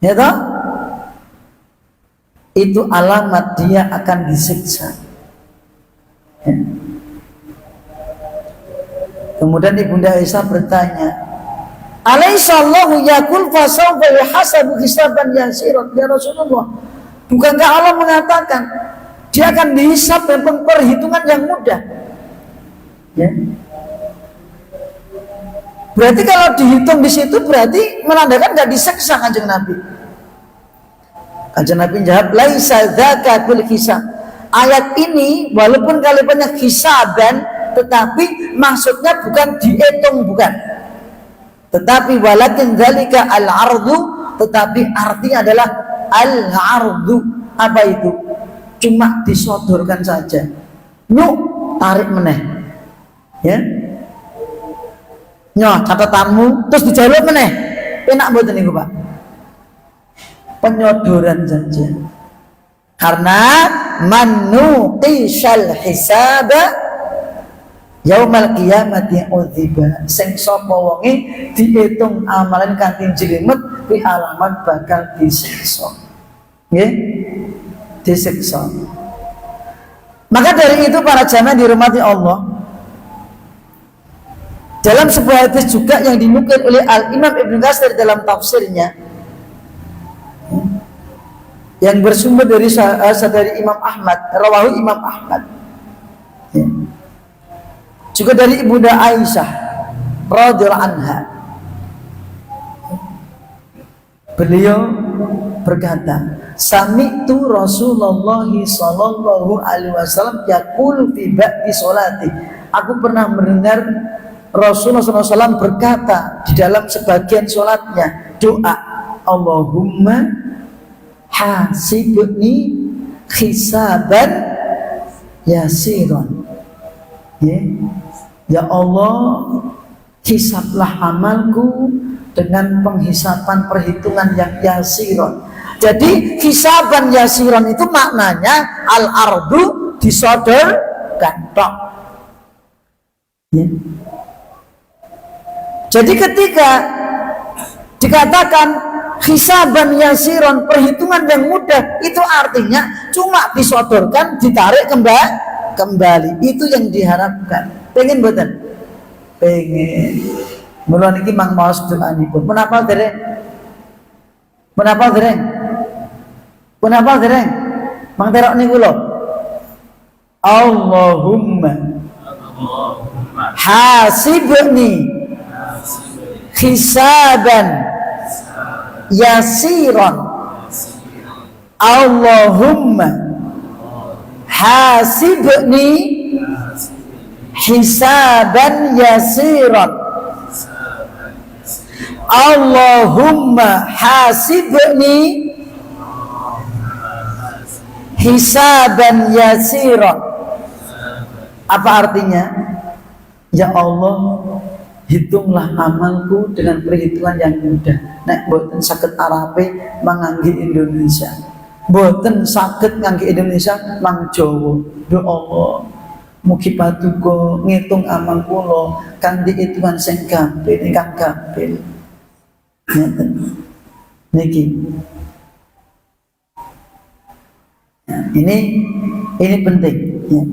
ya toh? Itu alamat dia akan disiksa. Ya. Kemudian Ibunda Aisyah bertanya, Alaihissallahu yakul fasawfa yuhasabu hisaban yasiran. Ya Rasulullah, bukankah Allah mengatakan dia akan dihisab dengan perhitungan yang mudah? Ya. Berarti kalau dihitung di situ berarti menandakan nggak disiksa Kanjeng Nabi. Kanjeng Nabi jawab, laisa dzaka bil hisab. Ayat ini walaupun kalimatnya hisaban, tetapi maksudnya bukan dihitung, bukan. Tetapi walakin dzalika al-ardu, tetapi artinya adalah al-ardu. Apa itu? Cuma disodorkan saja. Nyuk, tarik meneh. Ya. Nyoh catatanmu terus dijaluk meneh. Enak mboten niku, Pak? Penyodoran saja. Karena manuqishal hisaba yaumal qiyamati udziba. Sing sapa wonge diitung amalan kanthi jelimet kuwi alamat bakal disiksa. Nggih? Disiksa. Maka dari itu para jamaah dirahmati Allah, dalam sebuah hadis juga yang dinukil oleh Al-Imam Ibnu Katsir dalam tafsirnya, yang bersumber dari Imam Ahmad, rawahu Imam Ahmad, ya. Juga dari Ibunda Aisyah radhiyallahu anha, beliau berkata, sami'tu Rasulullah sallallahu alaihi wasallam yaqulu fi ba'di sholati. Aku pernah mendengar Rasulullah SAW berkata di dalam sebagian sholatnya, doa, Allahumma hasibni hisaban yasiran. Ya Allah, hisablah amalku dengan penghisaban perhitungan yang yasiran. Jadi hisaban yasiran itu maknanya al-ardu disodorkan tok. Ya. Jadi ketika dikatakan hisaban yasiran, perhitungan yang mudah, itu artinya cuma disodorkan, ditarik kembali. Itu yang diharapkan. Pengen mboten? Pengen. Mula niki mang maos doanipun. Menapa dereng? Menapa dereng? Menapa dereng? Mang terok niku lho. Allahumma hasibni hisaban yasiran. Allahumma hasibni hisaban yasiran. Allahumma hasibni hisaban yasiran. Apa artinya? Ya Allah, hitunglah amalku dengan perhitungan yang mudah. Nek boten saged Arabe mangangge Indonesia, boten saged ngangge Indonesia mang Jawa. Ya Allah, mugi paduka ngitung amal kula kanthi hitungan sing gampil ingkang gampil. Ngeten niki. Nah, ini penting ya.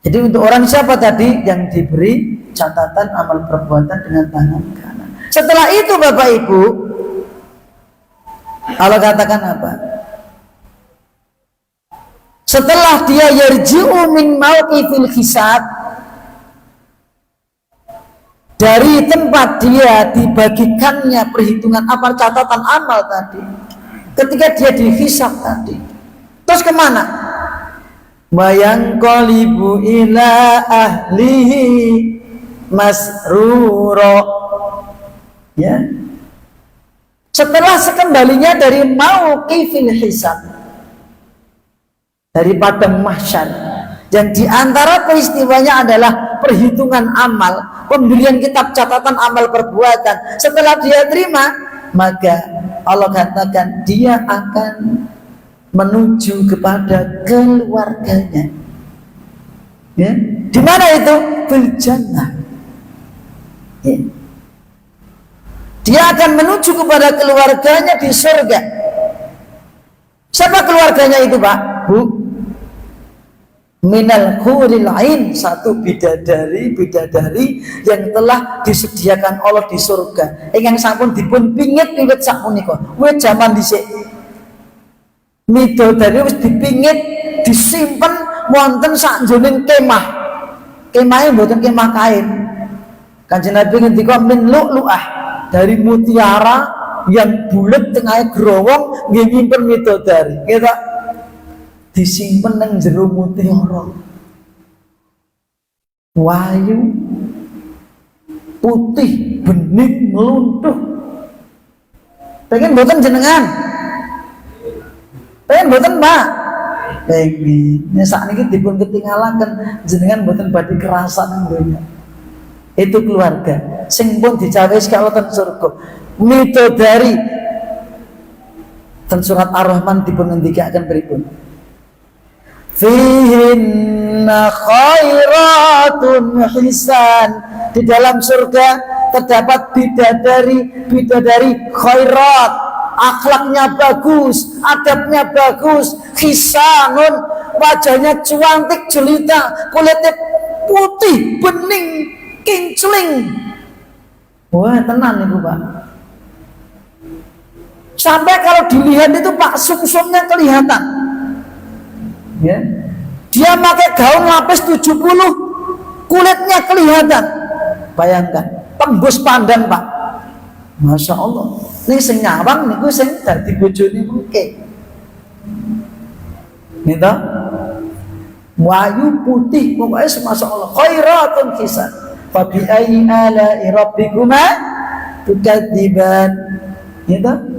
Jadi untuk orang siapa tadi yang diberi catatan amal perbuatan dengan tangan kanan. Setelah itu Bapak Ibu, Allah katakan apa? Setelah dia yarji'u min mauqifil hisab, dari tempat dia dibagikannya perhitungan apa catatan amal tadi, ketika dia dihisab tadi, terus kemana? Wayangqalibu ila ahlihi masruro, ya. Setelah sekembalinya dari mauqifil hisab, dari padang mahsyar, yang diantara peristiwanya adalah perhitungan amal, pemberian kitab catatan amal perbuatan. Setelah dia terima, maka Allah katakan dia akan menuju kepada keluarganya. Ya, di mana itu? Fil jannah. Ya. Dia akan menuju kepada keluarganya di surga. Siapa keluarganya itu, Pak? Bu? Minal huril ain, satu bidadari yang telah disediakan Allah di surga. Ingkang sampun dipun pingit wiwit sak punika. Wiwit jaman dhisik. Midodari wis dipingit, disimpen wonten sakjroning kemah. Kemahe mboten kemah kain. Kanjeng Nabi ngendika min lu'lu'ah, dari mutiara yang bulat tengahnya gerowong nggih nyimpen midodari. Nggih ta? Disimpen nang jero mutiara. Wayu putih bening ngluntuh. Pengen mboten jenengan? Pengen mboten, Pak? Pengen. Nek sakniki dipun ketingalaken jenengan mboten badhe kerasan donya. Itu keluarga sing pun dicawis kalau ten surga. Midodari ten surat Ar-Rahman dipun ngendikaken pripun? Fihinna khairatun hisan, di dalam surga terdapat bidadari khairat, akhlaknya bagus, adabnya bagus, hisanun, wajahnya cantik jelita, kulitnya putih bening kincling. Wah, tenan itu, Pak. Sampai kalau dilihat itu, Pak, sumsumnya kelihatan. Ya. Dia pakai gaun lapis 70, kulitnya kelihatan. Bayangkan, tembus pandang, Pak. Masya Allah. Ini sing nyawang niku sing dadi bojone mungke. Nita wayu putih pokoknya masya Allah. Khairatun hisan. Fa bi ayyi ala'i rabbikuma tukadziban. Nita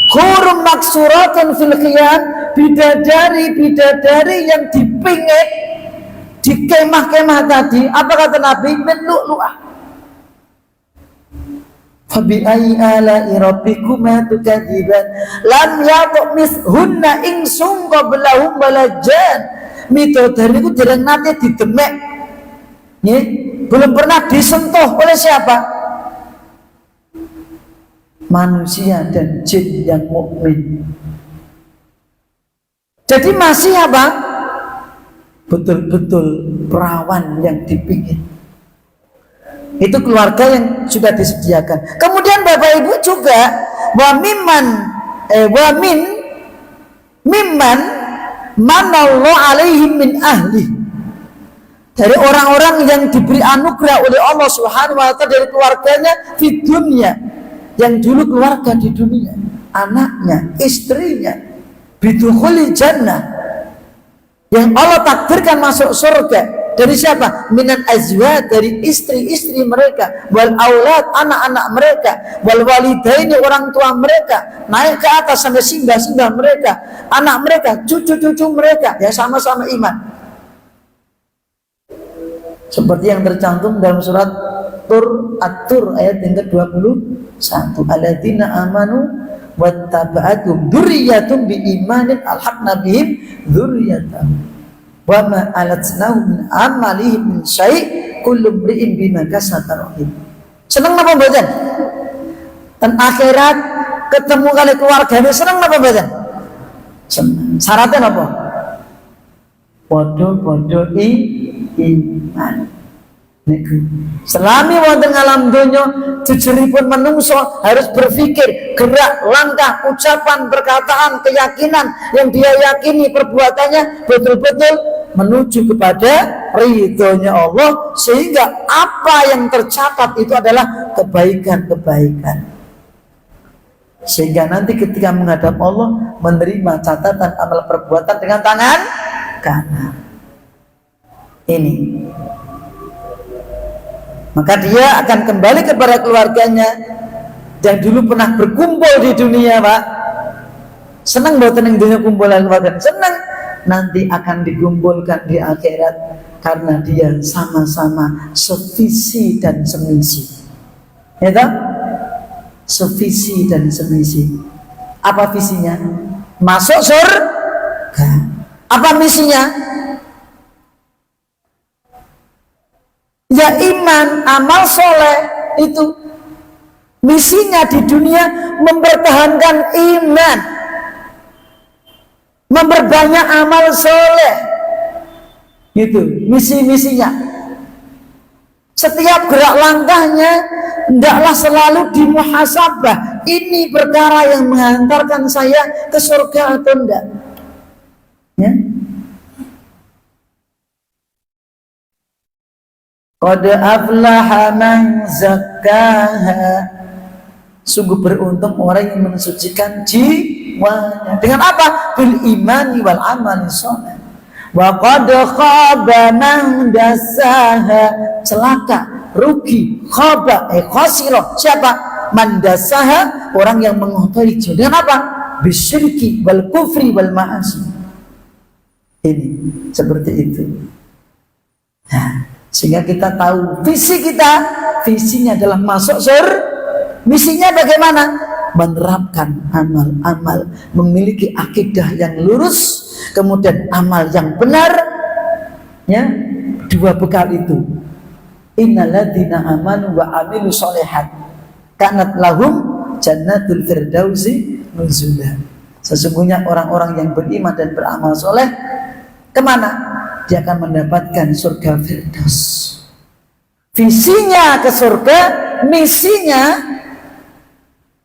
Hurum maksuratun fil khiyam, bidadari yang dipingit di kemah-kemah tadi. Apa kata Nabi? Min lu'lu'ah. Fa bi ayyi ala'i rabbikuma tukadziban. Lam yatmishunna insun qablahum walajan. Midodari itu dereng nate didemek. Nggih, belum pernah disentuh oleh siapa? Manusia dan jin yang mukmin. Jadi masih apa? Betul-betul perawan yang dipingin. Itu keluarga yang sudah disediakan. Kemudian Bapak Ibu juga mimman manallahu alaihim min ahli. Dari orang-orang yang diberi anugerah oleh Allah Subhanahu wa taala dari keluarganya di dunia. Yang dulu keluarga di dunia, anaknya, istrinya, bidukhuli jannah, yang Allah takdirkan masuk surga. Dari siapa? Minan azwaj, dari istri-istri mereka, wal aulad, anak-anak mereka, wal walidaini, orang tua mereka, naik ke atas sampai simbah-simbah mereka, anak mereka, cucu-cucu mereka, yang sama-sama iman. Seperti yang tercantum dalam surat At-Tur ayat yang ke-21. Alladzina amanu wattaba'atum dzurriyyatum biimanin alhaqna bihim dzurriyyatahum wa ma alatnahum min amalihim min syai' kullu imri'in bima kasaba rahim. Seneng napa mboten? Ten akhirat ketemu kali keluargane seneng napa mboten? Seneng. Syaratnya napa? Padha-padha iman. niku selami wonten alam donya jejeripun menungso harus berpikir, gerak, langkah, ucapan, perkataan, keyakinan yang dia yakini perbuatannya betul-betul menuju kepada ridhonya Allah, sehingga apa yang tercatat itu adalah kebaikan-kebaikan, sehingga nanti ketika menghadap Allah menerima catatan amal perbuatan dengan tangan kanan. Ini maka dia akan kembali kepada keluarganya yang dulu pernah berkumpul di dunia, Pak. Senang bahwa tenang dunia kumpul keluarga, senang. Nanti akan dikumpulkan di akhirat karena dia sama-sama sevisi dan semisi. Ya toh? Sevisi dan semisi. Apa visinya? Masuk surga. Apa misinya? Ya iman, amal soleh. Itu misinya di dunia, mempertahankan iman, memperbanyak amal soleh. Itu misi-misinya. Setiap gerak langkahnya hendaklah selalu dimuhasabah, ini perkara yang menghantarkan saya ke surga atau enggak, ya. Qad aflaha man zakkaha. Sungguh beruntung orang yang mensucikan jiwanya. Dengan apa? Bil imani wal amali shalih. Wa qad khaba man dassaha. Celaka, rugi, khaba, khasira. Siapa? Man dassaha, orang yang mengotori jiwa. Dengan apa? Bisyirki wal kufri wal ma'asi. Ini seperti itu. Nah, sehingga kita tahu visi kita, visinya adalah masuk surga. Misinya bagaimana? Menerapkan amal-amal, memiliki akidah yang lurus, kemudian amal yang benar, ya. Dua bekal itu. Innalladzina amanu wa amilu sholihat kanat lahum jannatul firdausi nuzula. Sesungguhnya orang-orang yang beriman dan beramal soleh kemana? Dia akan mendapatkan surga Firdaus. Visinya ke surga, misinya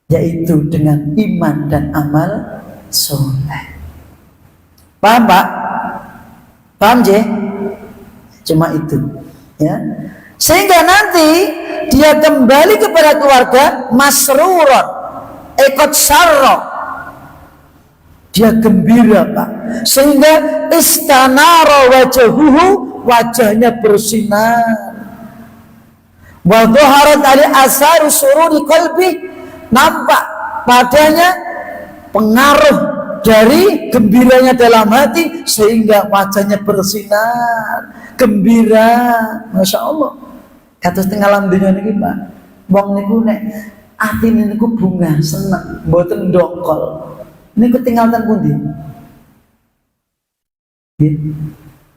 yaitu dengan iman dan amal soleh. Paham, Pak? Paham, J? Cuma itu, ya. Sehingga nanti dia kembali kepada keluarga masruron, ekot sarro. Dia gembira, Pak. Sehingga istanara wajahuhu, wajahnya bersinar. Wa dhaharat ali asaru sururi qalbi, nampak padanya pengaruh dari gembiranya dalam hati sehingga wajahnya bersinar, gembira. Masya Allah. Kados teng alam dunya niki, Pak. Wong niku nek atine niku bunga, seneng, mboten ndongkol. Niku tinggalkan pundi?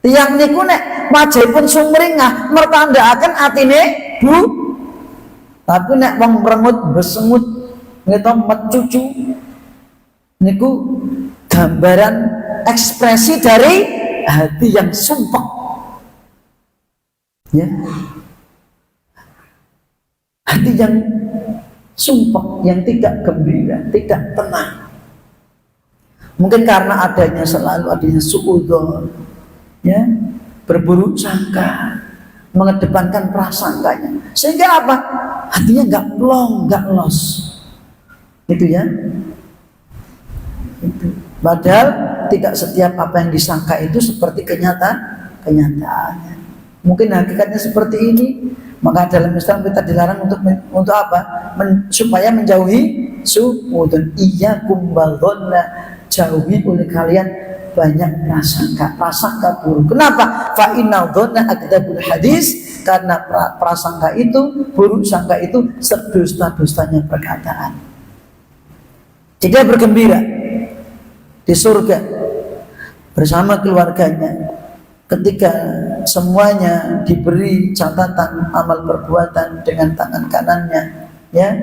Tiang niku nek wajahipun sumringah mertandakaken atine bu. Tapi nek wong merengut besengut ngeto mecucu niku gambaran ekspresi dari hati yang sumpek, ya. Hati yang sumpek, yang tidak gembira, tidak tenang. Mungkin karena adanya suudzon, ya, berburuk sangka, mengedepankan prasangkanya, sehingga apa? Hatinya nggak plong, nggak los, gitu ya. Itu. Padahal tidak setiap apa yang disangka itu seperti kenyataannya. Mungkin hakikatnya seperti ini, maka dalam Islam kita dilarang untuk apa? Supaya menjauhi suudzon. Iyyakum wadzanna, jauhi oleh kalian banyak prasangka buruk. Kenapa? Fa innal dzanna akdzabul hadis, karena prasangka itu, buruk sangka itu sedusta-dustanya perkataan. Jadi dia bergembira di surga bersama keluarganya ketika semuanya diberi catatan amal perbuatan dengan tangan kanannya, ya,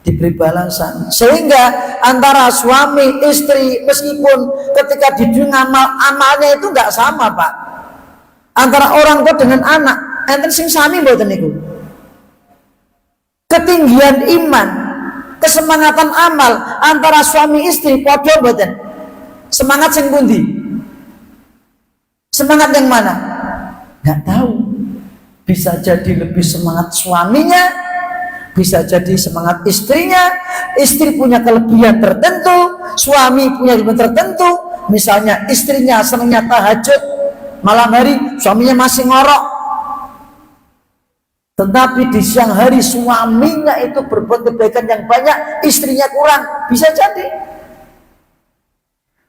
diberi balasan, sehingga antara suami istri meskipun ketika di dunia amalnya itu nggak sama, Pak, antara orang tua dengan anak. enten sing sami mboten niku. Ketinggian iman, kesemangatan amal antara suami istri padha mboten? Semangat sing pundi? Semangat yang mana? Nggak tahu. Bisa jadi lebih semangat suaminya, bisa jadi semangat istrinya. Istri punya kelebihan tertentu, suami punya kelebihan tertentu. Misalnya istrinya senangnya tahajud malam hari, suaminya masih ngorok. Tetapi di siang hari suaminya itu berbuat kebaikan yang banyak, istrinya kurang. Bisa jadi.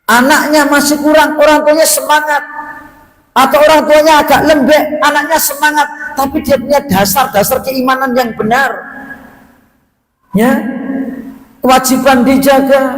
Anaknya masih kurang, orang tuanya semangat. Atau orang tuanya agak lembek, anaknya semangat, tapi dia punya dasar-dasar keimanan yang benar. Ya, kewajiban dijaga,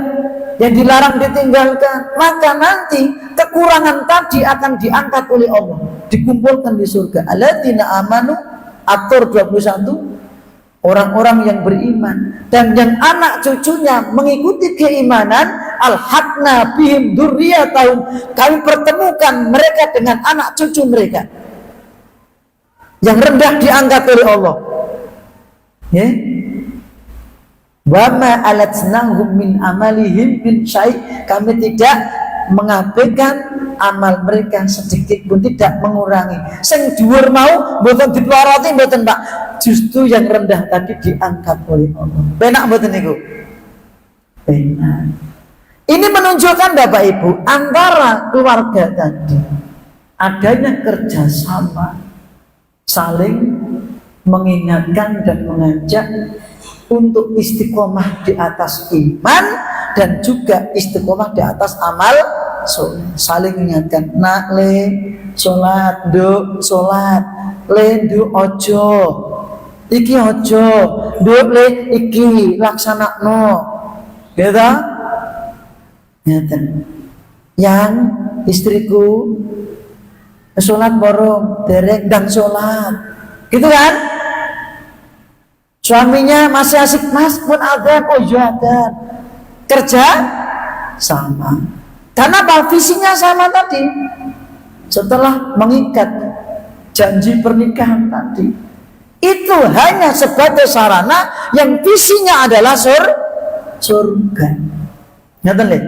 yang dilarang ditinggalkan. Maka nanti kekurangan tadi akan diangkat oleh Allah, dikumpulkan di surga. Alladzina amanu, At-Tur 21, orang-orang yang beriman dan yang anak cucunya mengikuti keimanan. Alhaqna bihim dzurriyyatahum, kami pertemukan mereka dengan anak cucu mereka. Yang rendah diangkat oleh Allah. Ya. Wa ma alatnahum min amalihim min syai', kami tidak mengabaikan amal mereka sedikit pun, tidak mengurangi. Sing dhuwur mau mboten dipeloroti mboten, Pak. Justru yang rendah tadi diangkat oleh Allah. Penak mboten niku? Penak. Ini menunjukkan Bapak Ibu, antara keluarga tadi adanya kerjasama, saling mengingatkan dan mengajak untuk istiqomah di atas iman dan juga istiqomah di atas amal soleh. Saling mengingatkan, nak le sholat, do sholat, le do ojo, iki ojo, do le iki laksanakno, gitu. Yang istriku sholat borong derek dan sholat, gitu kan? Suaminya masih asik, mas pun adzan, oh iya adzan. Kerja sama, karena apa? Visinya sama tadi. Setelah mengikat janji pernikahan tadi, itu hanya sebagai sarana yang visinya adalah surga. Ngerti nggih?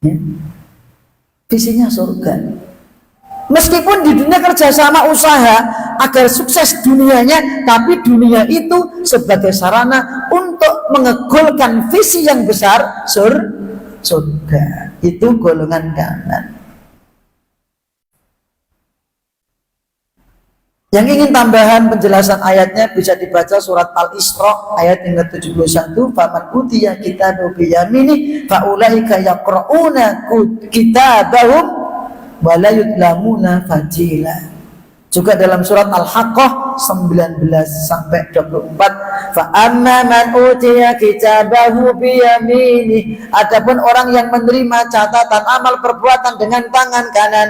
Ya. Visinya surga. Meskipun di dunia kerjasama usaha agar sukses dunianya, tapi dunia itu sebagai sarana untuk mengegolkan visi yang besar, surga. Itu golongan kanan. Yang ingin tambahan penjelasan ayatnya bisa dibaca surat Al-Isra ayat yang ke-71. Faman utiya kitabahu biyamini faulaika yaqra'una kitabahum wa la yudlamuna fajila. Juga dalam surat Al-Haqqah 19 sampai 24. Fa amma man utiya kitabahu biyamini, adapun orang yang menerima catatan amal perbuatan dengan tangan kanan,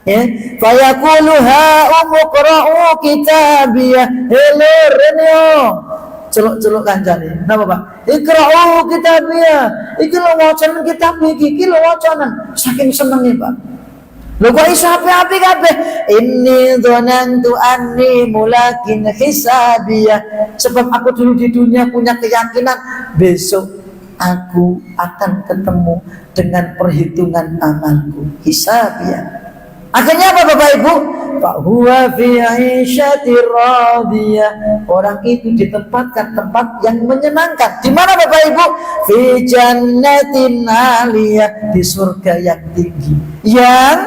ya, fayaqulu ha umqra'u kitabiyah, hello renyo celuk-celuk kancane napa Pak, ikra'u kitabiyah, iki lho wacanan kitab iki lho wacanan, saking senenge Pak. Lho kok iso api-api kabeh, inni dzanantu anni mulakin hisabiyah, sebab aku dulu di dunia punya keyakinan besok aku akan ketemu dengan perhitungan amalku, hisabiyah. Akhirnya apa Bapak Ibu? Fahuwa fi 'isyatir radiyah. Orang itu ditempatkan tempat yang menyenangkan. Di mana Bapak Ibu? Fi jannatin 'aliyah, di surga yang tinggi. Yang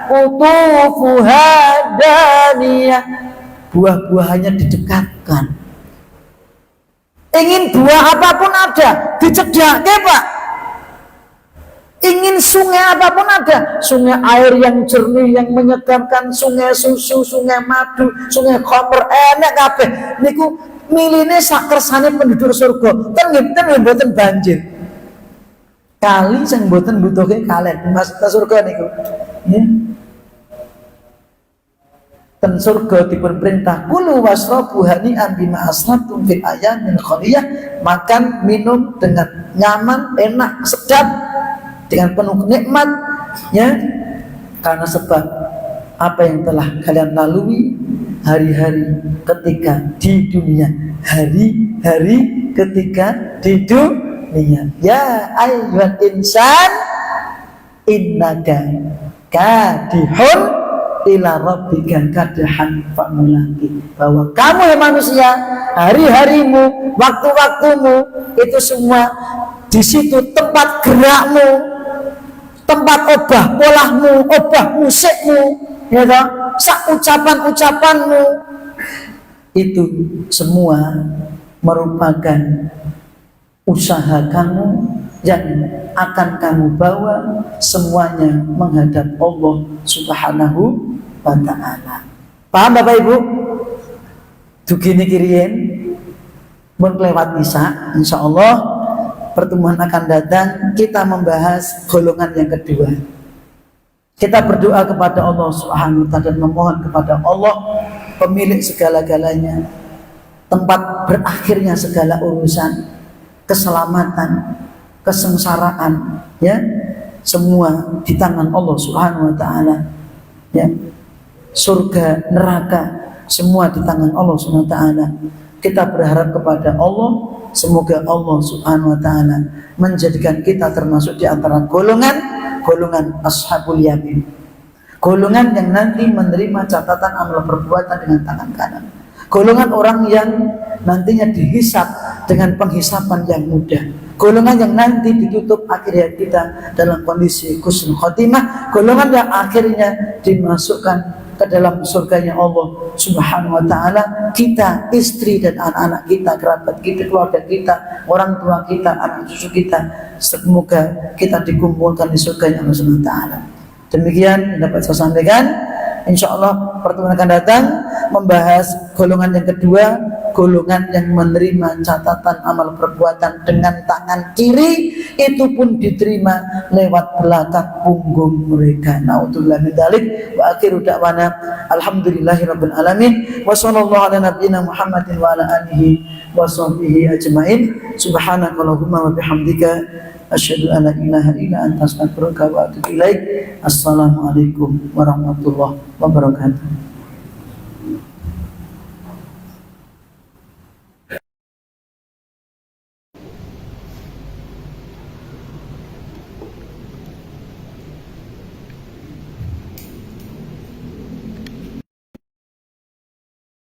qutufuha daniyah, buah-buahannya didekatkan. Ingin buah apapun ada, dicedhake Pak. Ingin sungai apapun ada, sungai air yang jernih yang menyegarkan, sungai susu, sungai madu, sungai khamr, enak kabeh. Niku miline sak kersane penduduk surga. Ten mboten banjir. Kali sing mboten butuhke kalen maksud surga niku. Ya. Ten surga dipun perintah kulu wasrabu hani'an bima aslaftum fil ayamin khaliyah, makan minum dengan nyaman, enak, sedap, dengan penuh nikmat, ya, karena sebab apa yang telah kalian lalui hari-hari ketika di dunia, hari-hari ketika di dunia. Ya ayyuhal insan innaka kadihun ila rabbika kadhan famulaqi. Bahwa kamu ya manusia, hari-harimu, waktu-waktumu itu semua di situ tempat gerakmu, tempat obah polahmu, obah musikmu, ya toh, sak ucapan-ucapanmu itu semua merupakan usaha kamu yang akan kamu bawa semuanya menghadap Allah Subhanahu wa ta'ala. Paham Bapak Ibu? Dugini kiriin mun lewat Isa, insyaallah pertemuan akan datang kita membahas golongan yang kedua. Kita berdoa kepada Allah Subhanahu wa ta'ala dan memohon kepada Allah pemilik segala-galanya, tempat berakhirnya segala urusan, keselamatan, kesengsaraan, ya, semua di tangan Allah Subhanahu wa ta'ala, ya, surga, neraka, semua di tangan Allah Subhanahu wa ta'ala. Kita berharap kepada Allah, semoga Allah Subhanahu wa ta'ala menjadikan kita termasuk di antara golongan ashabul yamin, golongan yang nanti menerima catatan amal perbuatan dengan tangan kanan, golongan orang yang nantinya dihisab dengan penghisapan yang mudah, golongan yang nanti ditutup akhir kita dalam kondisi husnul khotimah, golongan yang akhirnya dimasukkan ke dalam surganya Allah Subhanahu wa ta'ala. Kita, istri dan anak-anak kita, kerabat kita, keluarga kita, orang tua kita, anak cucu kita, semoga kita dikumpulkan di surganya Allah Subhanahu wa ta'ala. Demikian yang dapat saya sampaikan. InsyaAllah pertemuan akan datang membahas golongan yang kedua, golongan yang menerima catatan amal perbuatan dengan tangan kiri, itu pun diterima lewat belakang punggung mereka. Naudzubillah min dzalik. Wa akhiru da'wana alhamdulillahirabbil alamin wa sallallahu ala nabiyyina Muhammadin wa ala alihi wa sahbihi ajmain. Subhanakallahumma wa bihamdika asyhadu an la ilaha illa anta astaghfiruka wa atubu ilaik. Assalamualaikum warahmatullahi wabarakatuh.